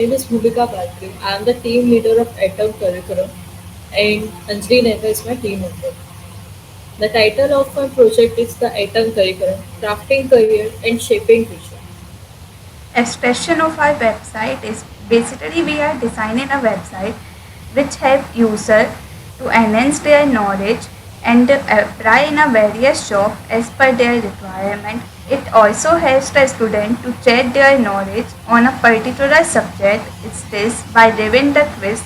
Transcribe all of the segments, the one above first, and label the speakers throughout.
Speaker 1: name is Bhumika Bhatri. I am the team leader of Atom Curriculum and Anjali Neva is my team member. The title of my project is the Atom Curriculum, Crafting Career and Shaping Future.
Speaker 2: Expression of our website is basically we are designing a website which help user to enhance their knowledge and apply in a various job as per their requirement. It also helps the student to check their knowledge on a particular subject. It's this by giving the quiz.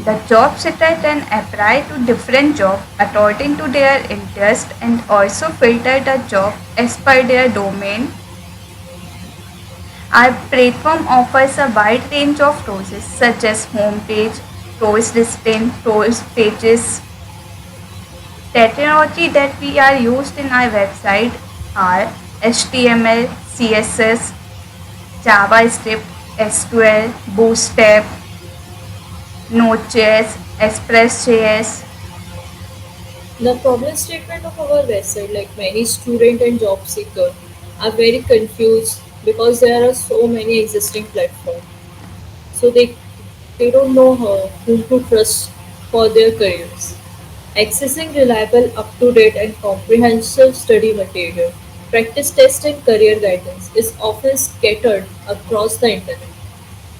Speaker 2: The job seeker can apply to different jobs according to their interest and also filter the job as per their domain. Our platform offers a wide range of tools such as homepage, tools listing, tools pages. Technology that we are used in our website are HTML, CSS, JavaScript, SQL, Bootstrap, Node.js, Express.js.
Speaker 1: The problem statement of our website, like many student and job seeker, are very confused because there are so many existing platforms. So they don't know whom to trust for their careers. Accessing reliable, up to date, and comprehensive study material, practice test, and career guidance is often scattered across the internet,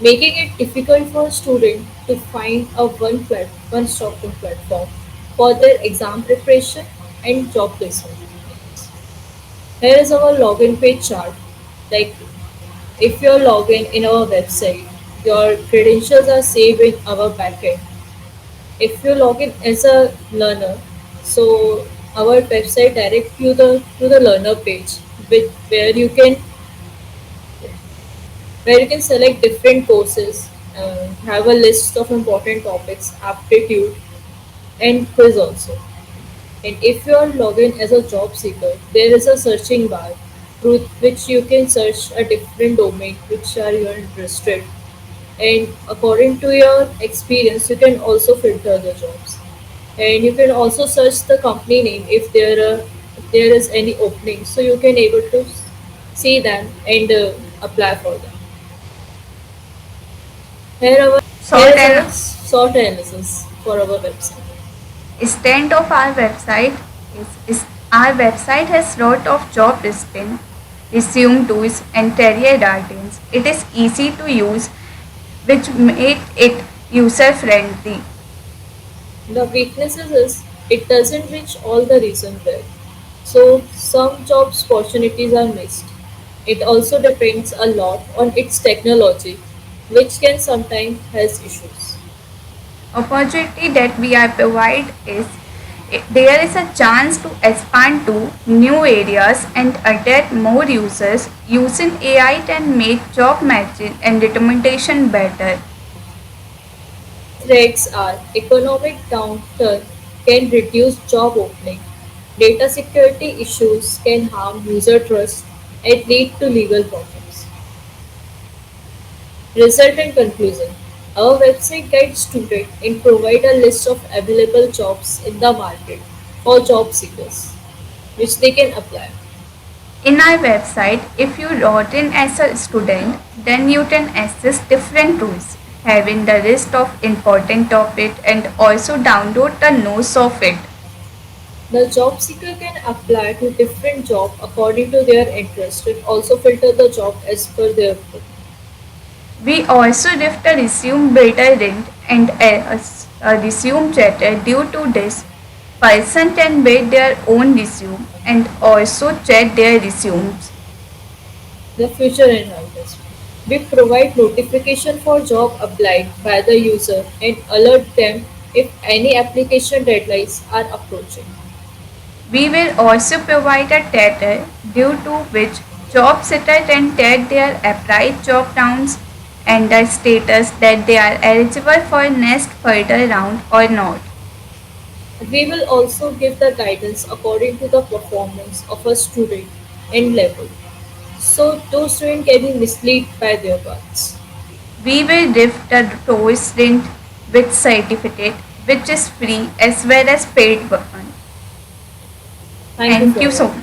Speaker 1: making it difficult for a student to find a one-stop platform for their exam preparation and job placement. Here is our login page chart. Like if you're logging in our website, your credentials are saved in our backend. If you log in as a learner, so our website direct you the learner page with where you can select different courses, have a list of important topics, aptitude, and quiz also. And if you are logged in as a job seeker, there is a searching bar through which you can search a different domain which are you are interested. And according to your experience, you can also filter the jobs. And you can also search the company name if there is any opening, so you can able to see them and apply for them. Here our Here
Speaker 2: Sort
Speaker 1: is our
Speaker 2: and
Speaker 1: SWOT analysis for our website.
Speaker 2: Strength of our website is our website has lot of job listing, resume tools and career guidance. It is easy to use which make it user friendly.
Speaker 1: The weaknesses is it doesn't reach all the reason well. So some jobs opportunities are missed. It also depends a lot on its technology, which can sometimes has issues.
Speaker 2: Opportunity that we are provide is there is a chance to expand to new areas and attract more users. Using AI can make job matching and recommendation better.
Speaker 1: Threats are economic downturn can reduce job opening, data security issues can harm user trust and lead to legal problems. Result and conclusion. Our website guides students and provide a list of available jobs in the market for job seekers, which they can apply.
Speaker 2: In our website, if you log in as a student, then you can access different tools, having the list of important topic and also download the notes of it.
Speaker 1: The job seeker can apply to different job according to their interest and also filter the job as per their profile.
Speaker 2: We also give the resume builder link and a resume chatter. Due to this, person can build their own resume and also check their resumes.
Speaker 1: The future enhancers. We provide notification for job applied by the user and alert them if any application deadlines are approaching.
Speaker 2: We will also provide a data due to which job seeker can tag their applied job counts and the status that they are eligible for next further round or not.
Speaker 1: We will also give the guidance according to the performance of a student and level. So those students can be misled by their paths.
Speaker 2: We will give the course link with certificate which is free as well as paid one.
Speaker 1: Thank you
Speaker 2: Thank
Speaker 1: for
Speaker 2: you so
Speaker 1: that.
Speaker 2: much.